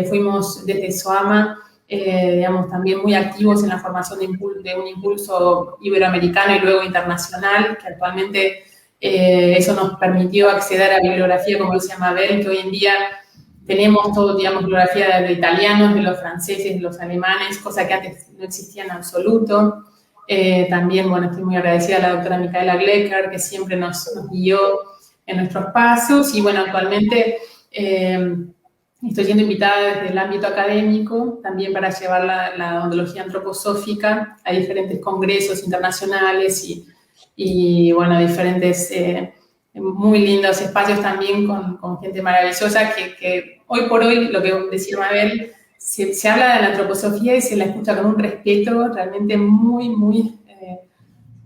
fuimos desde SOAMA, digamos, también muy activos en la formación de un impulso iberoamericano y luego internacional, que actualmente eso nos permitió acceder a bibliografía, como dice Mabel, que hoy en día tenemos todo, digamos, bibliografía de italianos, de los franceses, de los alemanes, cosa que antes no existía en absoluto. También, bueno, estoy muy agradecida a la doctora Micaela Glecker, que siempre nos guió en nuestros pasos, y bueno, actualmente estoy siendo invitada desde el ámbito académico también para llevar la odontología antroposófica a diferentes congresos internacionales y bueno, diferentes muy lindos espacios también con gente maravillosa que hoy por hoy, lo que decía Mabel, se habla de la antroposofía y se la escucha con un respeto realmente muy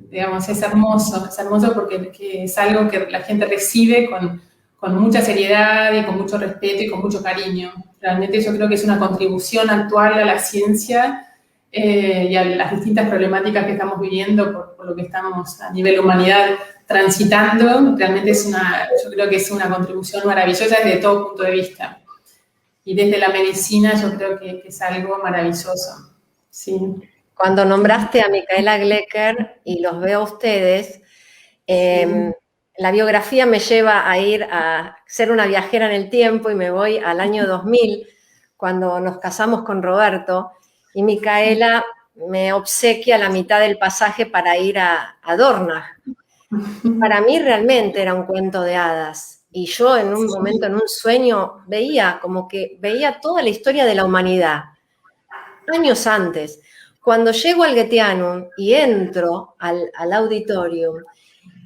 digamos, es hermoso porque es algo que la gente recibe con mucha seriedad y con mucho respeto y con mucho cariño. Realmente yo creo que es una contribución actual a la ciencia y a las distintas problemáticas que estamos viviendo por lo que estamos a nivel humanidad transitando. Realmente yo creo que es una contribución maravillosa desde todo punto de vista. Y desde la medicina yo creo que es algo maravilloso. Sí. Cuando nombraste a Micaela Glecker y los veo a ustedes, la biografía me lleva a ir a ser una viajera en el tiempo y me voy al año 2000, cuando nos casamos con Roberto, y Micaela me obsequia la mitad del pasaje para ir a Dornach. Para mí realmente era un cuento de hadas. Y yo en un momento, en un sueño, veía toda la historia de la humanidad, años antes. Cuando llego al Goetheanum y entro al auditorium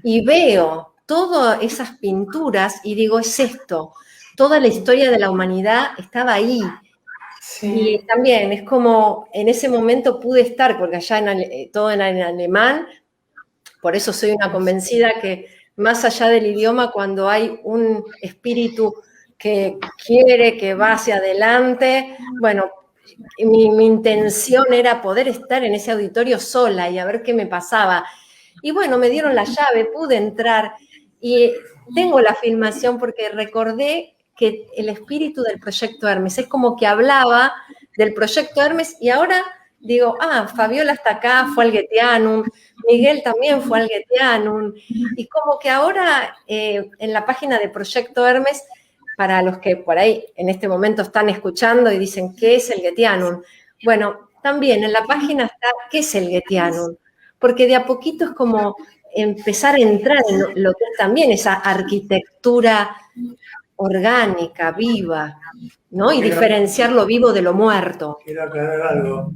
y veo todas esas pinturas y digo, es esto, toda la historia de la humanidad estaba ahí. Sí. Y también es como en ese momento pude estar, porque allá todo en alemán, por eso soy una convencida que más allá del idioma, cuando hay un espíritu que quiere, que va hacia adelante, bueno, mi intención era poder estar en ese auditorio sola y a ver qué me pasaba. Y bueno, me dieron la llave, pude entrar y tengo la filmación porque recordé que el espíritu del Proyecto Hermes es como que hablaba del Proyecto Hermes y ahora digo, Fabiola está acá, fue al Goetheanum, Miguel también fue al Goetheanum, y como que ahora en la página de Proyecto Hermes, para los que por ahí en este momento están escuchando y dicen, ¿qué es el Goetheanum? Bueno, también en la página está, ¿qué es el Goetheanum? Porque de a poquito es como empezar a entrar en lo que es también esa arquitectura orgánica, viva, ¿no? Y diferenciar lo vivo de lo muerto. Quiero aclarar algo.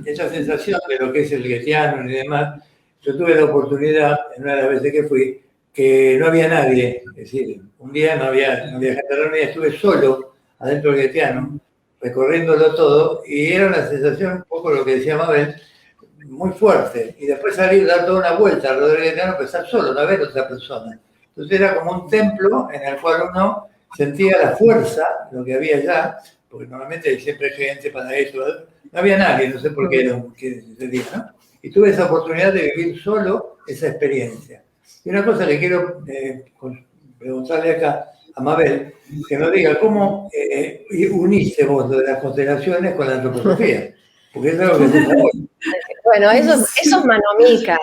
Esa sensación de lo que es el Goetheanum y demás, yo tuve la oportunidad, en una de las veces que fui, que no había nadie, es decir, un día no había gente reunida, estuve solo adentro del Guetiano, recorriéndolo todo, y era una sensación, un poco lo que decía Mabel, muy fuerte, y después salir, dar toda una vuelta alrededor del Guetiano, pero estar solo, no haber otra persona. Entonces era como un templo en el cual uno sentía la fuerza, lo que había allá, porque normalmente siempre hay gente para eso, no había nadie, no sé por qué era ese día, ¿no? Y tuve esa oportunidad de vivir solo esa experiencia. Y una cosa que quiero preguntarle acá a Mabel, que nos diga cómo uniste vos lo de las constelaciones con la antroposofía, porque es algo que se sabe. Bueno, esos manomicas.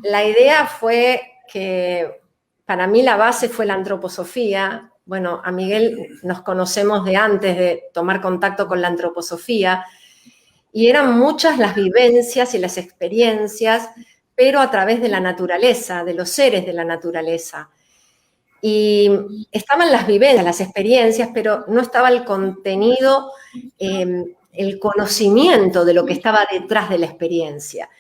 La idea fue que para mí la base fue la antroposofía. Bueno, a Miguel nos conocemos de antes de tomar contacto con la antroposofía y eran muchas las vivencias y las experiencias, pero a través de la naturaleza, de los seres de la naturaleza. Y estaban las vivencias, las experiencias, pero no estaba el contenido, el conocimiento de lo que estaba detrás de la experiencia.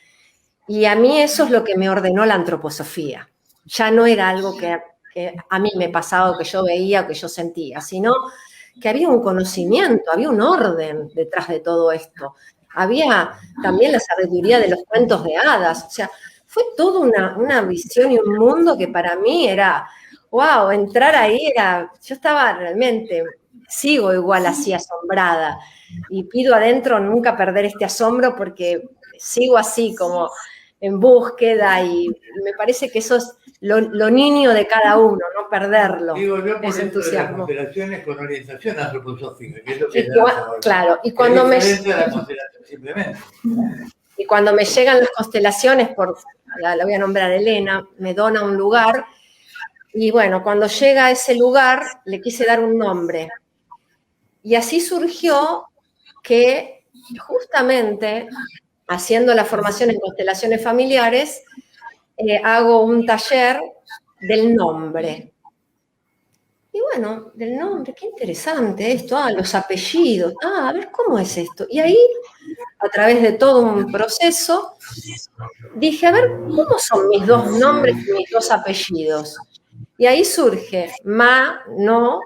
Y a mí eso es lo que me ordenó la antroposofía. Ya no era algo que a mí me pasaba, o que yo veía, o que yo sentía, sino que había un conocimiento, había un orden detrás de todo esto. Había también la sabiduría de los cuentos de hadas. O sea, fue toda una visión y un mundo que para mí era, wow, entrar ahí era, yo estaba realmente, sigo igual así asombrada. Y pido adentro nunca perder este asombro porque sigo así como en búsqueda y me parece que eso es lo niño de cada uno, no perderlo. Digo yo por ese entusiasmo. De las constelaciones con orientación antroposófica, que es lo que y claro, y cuando simplemente. Y cuando me llegan las constelaciones, la voy a nombrar Elena, me dona un lugar, y bueno, cuando llega a ese lugar le quise dar un nombre. Y así surgió que justamente haciendo la formación en constelaciones familiares, hago un taller del nombre. Y bueno, del nombre, qué interesante esto, los apellidos, a ver, ¿cómo es esto? Y ahí, a través de todo un proceso, dije, a ver, ¿cómo son mis dos nombres y mis dos apellidos? Y ahí surge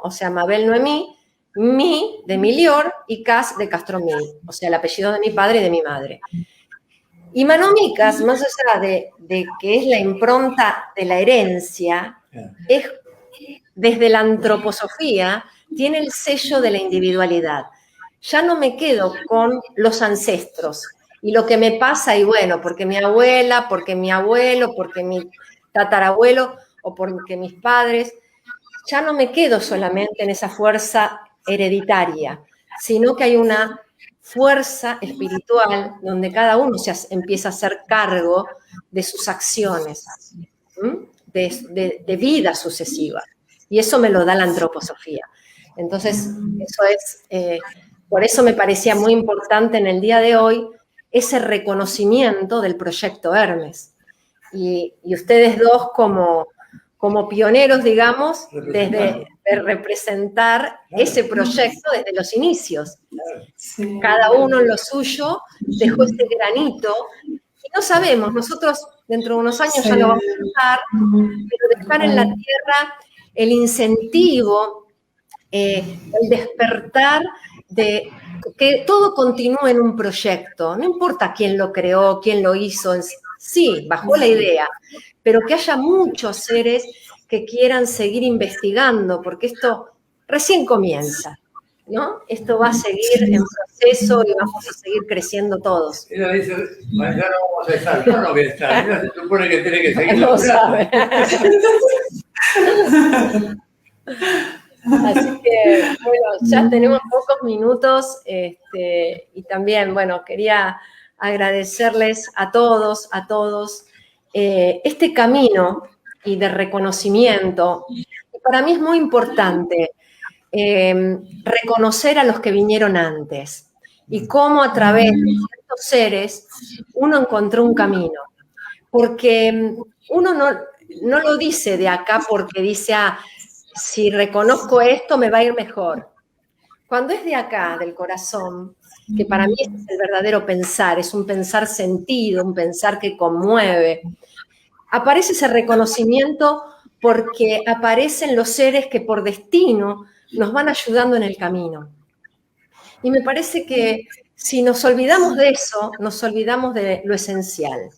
o sea, Mabel Noemí, Mi de Milior y Cas de Castromil, o sea, el apellido de mi padre y de mi madre. Y manomicas, más allá de que es la impronta de la herencia, es desde la antroposofía, tiene el sello de la individualidad. Ya no me quedo con los ancestros y lo que me pasa, y bueno, porque mi abuela, porque mi abuelo, porque mi tatarabuelo o porque mis padres, ya no me quedo solamente en esa fuerza hereditaria, sino que hay una fuerza espiritual donde cada uno empieza a hacer cargo de sus acciones, de vida sucesiva. Y eso me lo da la antroposofía. Entonces, eso es, por eso me parecía muy importante en el día de hoy ese reconocimiento del proyecto Hermes. Y ustedes dos como pioneros, digamos, de representar ese proyecto desde los inicios. Sí. Cada uno en lo suyo dejó ese granito y no sabemos, nosotros dentro de unos años ya lo vamos a dejar, pero dejar en la tierra el incentivo, el despertar de que todo continúe en un proyecto, no importa quién lo creó, quién lo hizo, sí, bajó la idea, pero que haya muchos seres que quieran seguir investigando, porque esto recién comienza, ¿no? Esto va a seguir en proceso y vamos a seguir creciendo todos. Ella dice, ya no vamos a estar, yo no voy a estar, ella se supone que tiene que seguir. No sabe. Así que, bueno, ya tenemos pocos minutos y también, bueno, quería agradecerles a todos, este camino y de reconocimiento. Para mí es muy importante reconocer a los que vinieron antes y cómo a través de ciertos seres uno encontró un camino. Porque uno no lo dice de acá porque dice, si reconozco esto me va a ir mejor. cuando es de acá, del corazón, que para mí es el verdadero pensar, es un pensar sentido, un pensar que conmueve, aparece ese reconocimiento porque aparecen los seres que por destino nos van ayudando en el camino. Y me parece que si nos olvidamos de eso, nos olvidamos de lo esencial.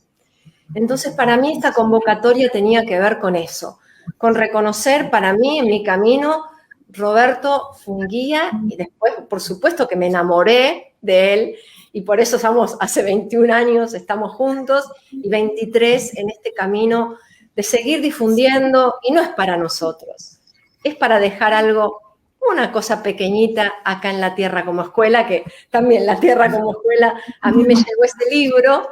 Entonces, para mí esta convocatoria tenía que ver con eso, con reconocer para mí en mi camino, Roberto fue un guía y después, por supuesto que me enamoré de él y por eso hace 21 años estamos juntos y 23 en este camino de seguir difundiendo y no es para nosotros, es para dejar algo, una cosa pequeñita acá en la Tierra como Escuela, que también la Tierra como Escuela, a mí me llegó este libro.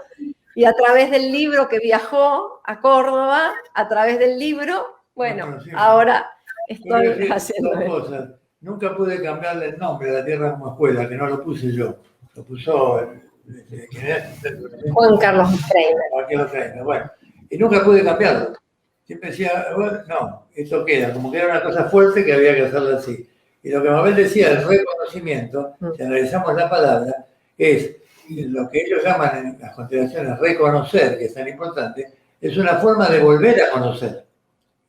Y a través del libro que viajó a Córdoba, a través del libro, bueno, ahora estoy haciendo dos cosas. Nunca pude cambiarle el nombre de la Tierra como Escuela, que no lo puse yo. Lo puso Juan Carlos Freire. Bueno, y nunca pude cambiarlo. Siempre decía, bueno, no, esto queda, como que era una cosa fuerte que había que hacerlo así. Y lo que Mabel decía, el reconocimiento, si analizamos la palabra, es lo que ellos llaman en las constelaciones reconocer, que es tan importante, es una forma de volver a conocer.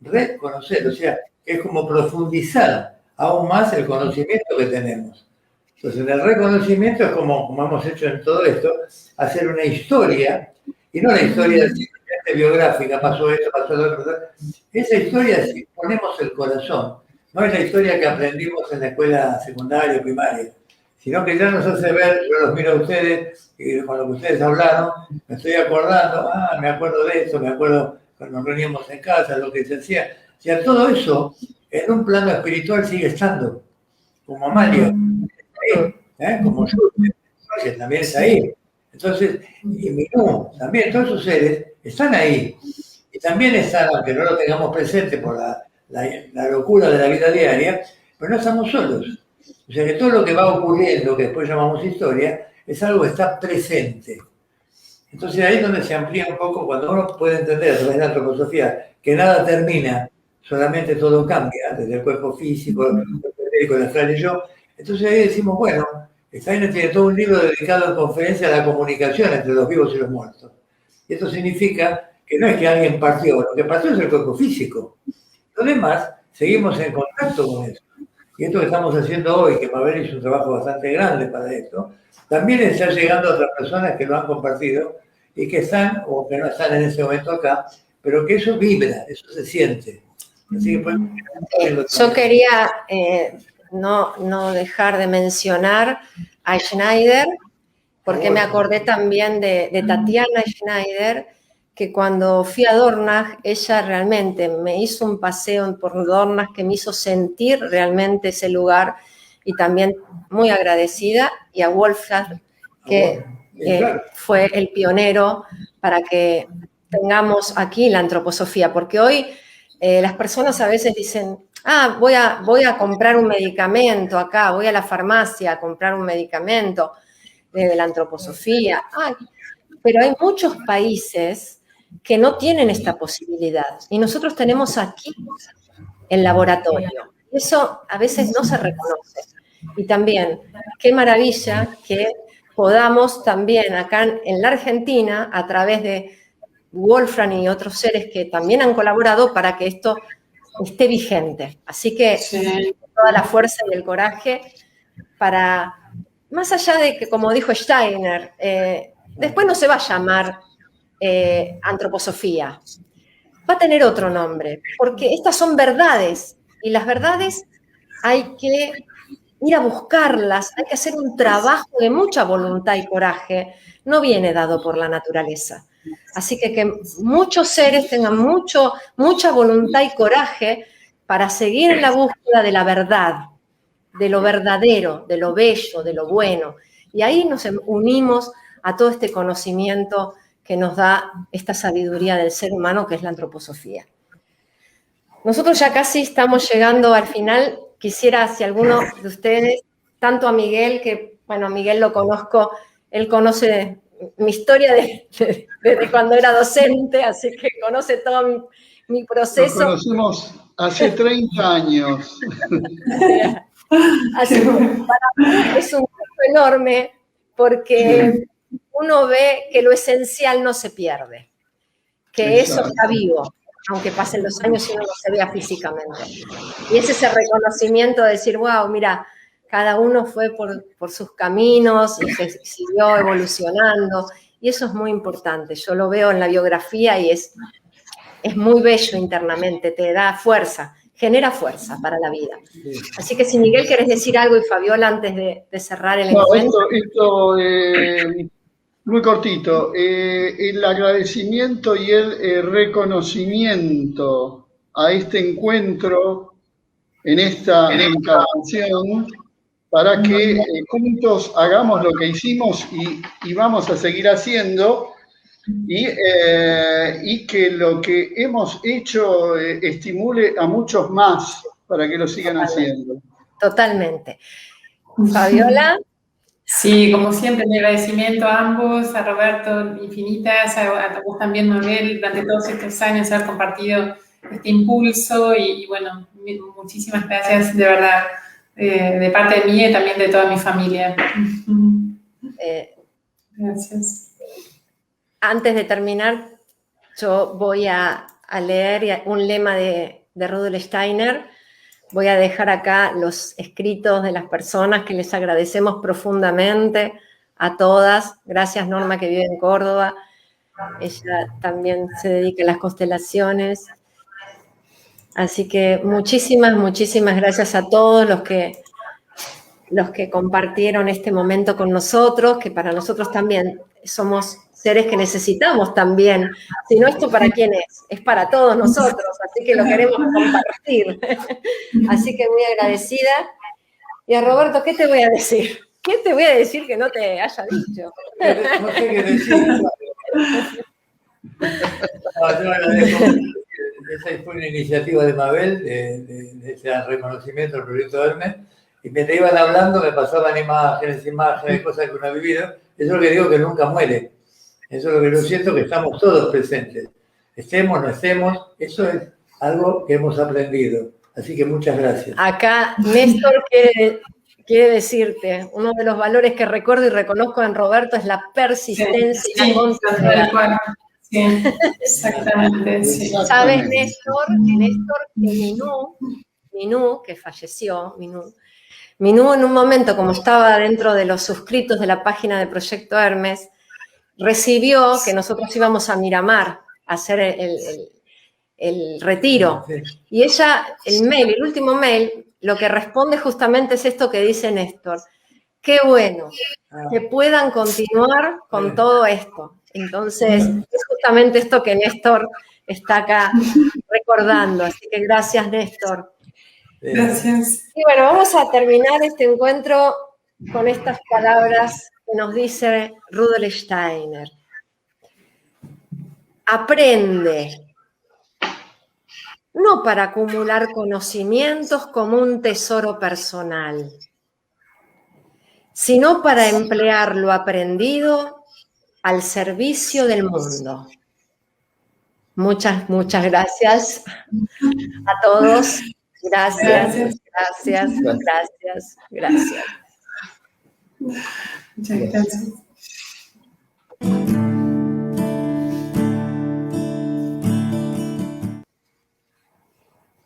Reconocer, o sea, es como profundizar aún más el conocimiento que tenemos. Entonces, en el reconocimiento es como hemos hecho en todo esto, hacer una historia, y no la historia simplemente biográfica, pasó esto, pasó lo otro. Esa historia, si ponemos el corazón, no es la historia que aprendimos en la escuela secundaria o primaria, sino que ya nos hace ver, yo los miro a ustedes, y con lo que ustedes hablaron, me estoy acordando, me acuerdo de eso, me acuerdo cuando nos reuníamos en casa, lo que se hacía. O sea, todo eso, en un plano espiritual sigue estando, como Amalia, como yo, que también está ahí. Entonces, y Minú, también, todos esos seres están ahí. Y también están, aunque no lo tengamos presente por la locura de la vida diaria, pero no estamos solos. O sea que todo lo que va ocurriendo, que después llamamos historia, es algo que está presente. Entonces ahí es donde se amplía un poco, cuando uno puede entender a través de la antroposofía que nada termina, solamente todo cambia, desde el cuerpo físico, el médico, el astral y yo. Entonces ahí decimos, bueno, Steiner tiene todo un libro dedicado en conferencia a la comunicación entre los vivos y los muertos. Y esto significa que no es que alguien partió, lo que partió es el cuerpo físico. Lo demás, seguimos en contacto con eso. Y esto que estamos haciendo hoy, que Mabel hizo un trabajo bastante grande para esto, también está llegando a otras personas que lo han compartido y que están o que no están en ese momento acá, pero que eso vibra, eso se siente. Así que yo quería no dejar de mencionar a Schneider, porque me acordé también de Tatiana Schneider, que cuando fui a Dornach, ella realmente me hizo un paseo por Dornach que me hizo sentir realmente ese lugar y también muy agradecida, y a Wolfgang, que fue el pionero para que tengamos aquí la antroposofía, porque hoy las personas a veces dicen, voy a comprar un medicamento acá, voy a la farmacia a comprar un medicamento de la antroposofía, pero hay muchos países que no tienen esta posibilidad. Y nosotros tenemos aquí el laboratorio. Eso a veces no se reconoce. Y también, qué maravilla que podamos también acá en la Argentina, a través de Wolfram y otros seres que también han colaborado para que esto esté vigente. Así que toda la fuerza y el coraje para, más allá de que, como dijo Steiner, después no se va a llamar antroposofía, va a tener otro nombre, porque estas son verdades, y las verdades hay que ir a buscarlas, hay que hacer un trabajo de mucha voluntad y coraje, no viene dado por la naturaleza. Así que muchos seres tengan mucha voluntad y coraje para seguir en la búsqueda de la verdad, de lo verdadero, de lo bello, de lo bueno. Y ahí nos unimos a todo este conocimiento que nos da esta sabiduría del ser humano, que es la antroposofía. Nosotros ya casi estamos llegando al final. Quisiera, si alguno de ustedes, tanto a Miguel, que, bueno, Miguel lo conozco, él conoce mi historia desde cuando era docente, así que conoce todo mi proceso. Nos conocimos hace 30 años. Así que para mí es un gusto enorme porque uno ve que lo esencial no se pierde, que eso está vivo, aunque pasen los años y uno no se vea físicamente. Y es ese reconocimiento de decir, wow, mira, cada uno fue por sus caminos y se siguió evolucionando, y eso es muy importante. Yo lo veo en la biografía y es muy bello internamente, te da fuerza, genera fuerza para la vida. Así que si Miguel querés decir algo y Fabiola antes de cerrar el encuentro. Esto muy cortito, el agradecimiento y el reconocimiento a este encuentro en esta encarnación para que juntos hagamos lo que hicimos y vamos a seguir haciendo y que lo que hemos hecho estimule a muchos más para que lo sigan haciendo. Totalmente. Fabiola. Sí, como siempre, mi agradecimiento a ambos, a Roberto infinitas, a vos también, Mabel, durante todos estos años haber compartido este impulso y bueno, muchísimas gracias de verdad, de parte de mí y también de toda mi familia. Gracias. Antes de terminar, yo voy a leer un lema de Rudolf Steiner. Voy a dejar acá los escritos de las personas que les agradecemos profundamente a todas. Gracias, Norma, que vive en Córdoba. Ella también se dedica a las constelaciones. Así que muchísimas, muchísimas gracias a todos los que compartieron este momento con nosotros, que para nosotros también somos seres que necesitamos también. Si no, ¿esto para quién es? Es para todos nosotros, así que lo queremos compartir. Así que muy agradecida. Y a Roberto, ¿qué te voy a decir? ¿Qué te voy a decir que no te haya dicho? No sé qué decir. Yo agradezco. Esa fue una iniciativa de Mabel, de ese reconocimiento al proyecto Hermes. Y mientras iban hablando me pasaban imágenes, cosas que uno ha vivido. Eso es lo que digo, que nunca muere. Eso es lo que yo siento, que estamos todos presentes. Estemos, no estemos, eso es algo que hemos aprendido. Así que muchas gracias. Acá Néstor quiere decirte, uno de los valores que recuerdo y reconozco en Roberto es la persistencia y la continuidad. Sí, exactamente. Sí. ¿Sabes, Néstor? Que Minú, que falleció, Minú en un momento, como estaba dentro de los suscritos de la página de Proyecto Hermes, recibió que nosotros íbamos a Miramar a hacer el retiro. Y ella, el último mail, lo que responde justamente es esto que dice Néstor. Qué bueno que puedan continuar con todo esto. Entonces, es justamente esto que Néstor está acá recordando. Así que gracias, Néstor. Gracias. Y bueno, vamos a terminar este encuentro con estas palabras que nos dice Rudolf Steiner. Aprende, no para acumular conocimientos como un tesoro personal, sino para emplear lo aprendido al servicio del mundo. Muchas, muchas gracias a todos. Gracias. Muchas gracias.